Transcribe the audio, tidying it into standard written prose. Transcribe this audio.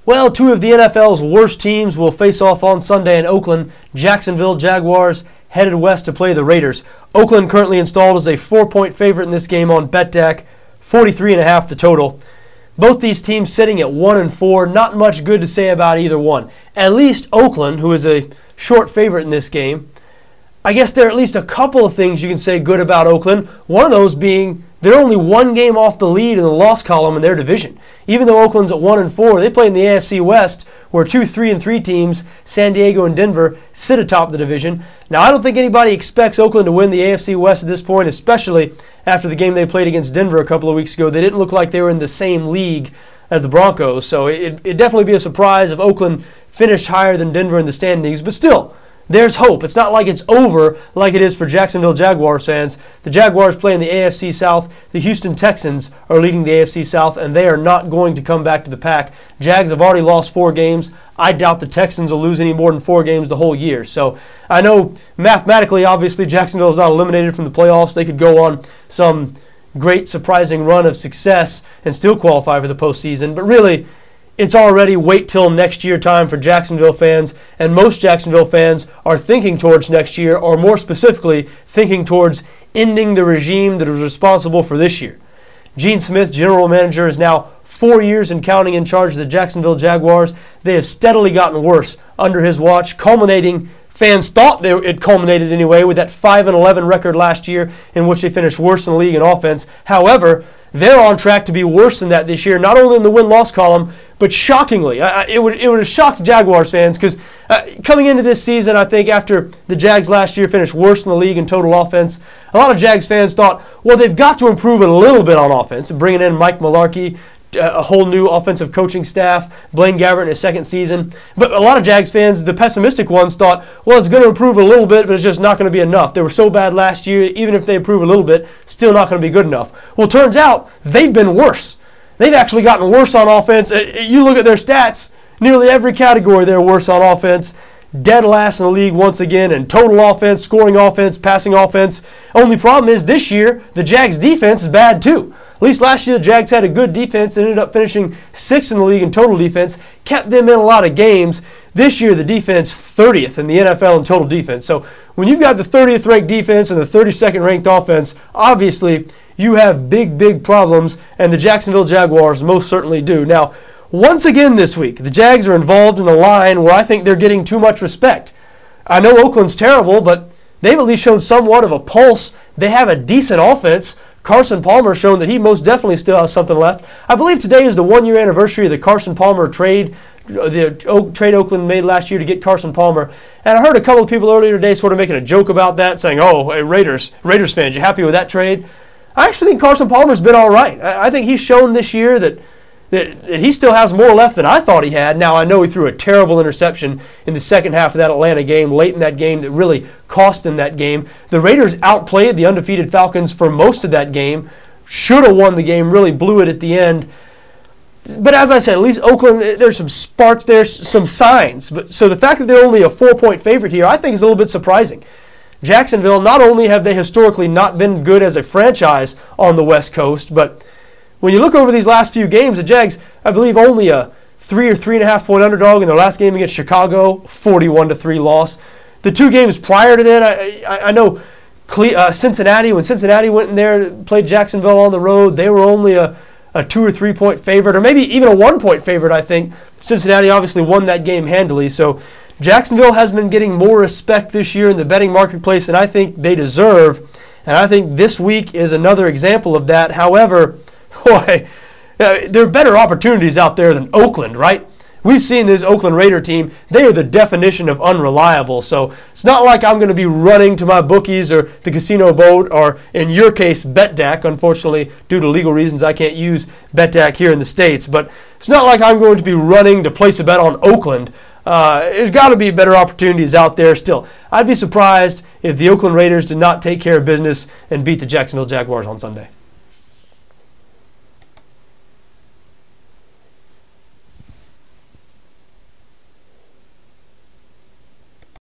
Well, two of the NFL's worst teams will face off on Sunday in Oakland. Jacksonville Jaguars headed west to play the Raiders. Oakland currently installed as a 4-point favorite in this game on BETDAQ, 43.5 the total. Both these teams sitting at 1-4. Not much good to say about either one. At least Oakland, who is a short favorite in this game. I guess there are at least a couple of things you can say good about Oakland. One of those being they're only one game off the lead in the loss column in their division. Even though Oakland's at 1-4, they play in the AFC West, where two 3-3 teams, San Diego and Denver, sit atop the division. Now, I don't think anybody expects Oakland to win the AFC West at this point, especially after the game they played against Denver a couple of weeks ago. They didn't look like they were in the same league as the Broncos, so it'd definitely be a surprise if Oakland finished higher than Denver in the standings, but still, there's hope. It's not like it's over like it is for Jacksonville Jaguars fans. The Jaguars play in the AFC South. The Houston Texans are leading the AFC South, and they are not going to come back to the pack. Jags have already lost 4 games. I doubt the Texans will lose any more than 4 games the whole year. So I know mathematically, obviously, Jacksonville is not eliminated from the playoffs. They could go on some great surprising run of success and still qualify for the postseason. But really, it's already wait till next year time for Jacksonville fans, and most Jacksonville fans are thinking towards next year, or more specifically, thinking towards ending the regime that was responsible for this year. Gene Smith, general manager, is now 4 years and counting in charge of the Jacksonville Jaguars. They have steadily gotten worse under his watch, culminating, fans thought it culminated anyway, with that 5-11 record last year in which they finished worse in the league in offense. However, they're on track to be worse than that this year, not only in the win-loss column, but shockingly. It would have shocked Jaguars fans because coming into this season, I think after the Jags last year finished worse in the league in total offense, a lot of Jags fans thought, well, they've got to improve it a little bit on offense, bringing in Mike Mularkey, a whole new offensive coaching staff, Blaine Gabbert in his second season. But a lot of Jags fans, the pessimistic ones, thought, well, it's going to improve a little bit, but it's just not going to be enough. They were so bad last year, even if they improve a little bit, still not going to be good enough. Well, it turns out they've been worse. They've actually gotten worse on offense. You look at their stats, nearly every category they're worse on offense. Dead last in the league once again in total offense, scoring offense, passing offense. Only problem is this year, the Jags' defense is bad too. At least last year, the Jags had a good defense and ended up finishing 6th in the league in total defense, kept them in a lot of games. This year, the defense 30th in the NFL in total defense. So when you've got the 30th ranked defense and the 32nd ranked offense, obviously you have big, big problems, and the Jacksonville Jaguars most certainly do. Now, once again this week, the Jags are involved in a line where I think they're getting too much respect. I know Oakland's terrible, but they've at least shown somewhat of a pulse. They have a decent offense. Carson Palmer has shown that he most definitely still has something left. I believe today is the 1-year anniversary of the Carson Palmer trade, the trade Oakland made last year to get Carson Palmer. And I heard a couple of people earlier today sort of making a joke about that, saying, oh, hey, Raiders fans, you happy with that trade? I actually think Carson Palmer's been all right. I think he's shown this year that he still has more left than I thought he had. Now, I know he threw a terrible interception in the second half of that Atlanta game, late in that game, that really cost them that game. The Raiders outplayed the undefeated Falcons for most of that game. Should have won the game, really blew it at the end. But as I said, at least Oakland, there's some sparks, there's some signs. So the fact that they're only a 4-point favorite here, I think is a little bit surprising. Jacksonville, not only have they historically not been good as a franchise on the West Coast, but when you look over these last few games, the Jags, I believe, only a 3 or 3.5 point underdog in their last game against Chicago, 41-3 loss. The 2 games prior to that, I know Cincinnati, when Cincinnati went in there, played Jacksonville on the road, they were only a 2 or 3 point favorite, or maybe even a 1 point favorite, I think. Cincinnati obviously won that game handily. So Jacksonville has been getting more respect this year in the betting marketplace than I think they deserve. And I think this week is another example of that. However, boy, there are better opportunities out there than Oakland, right? We've seen this Oakland Raider team. They are the definition of unreliable. So it's not like I'm going to be running to my bookies or the casino boat or, in your case, BETDAQ. Unfortunately, due to legal reasons, I can't use BETDAQ here in the States. But it's not like I'm going to be running to place a bet on Oakland. There's got to be better opportunities out there still. I'd be surprised if the Oakland Raiders did not take care of business and beat the Jacksonville Jaguars on Sunday.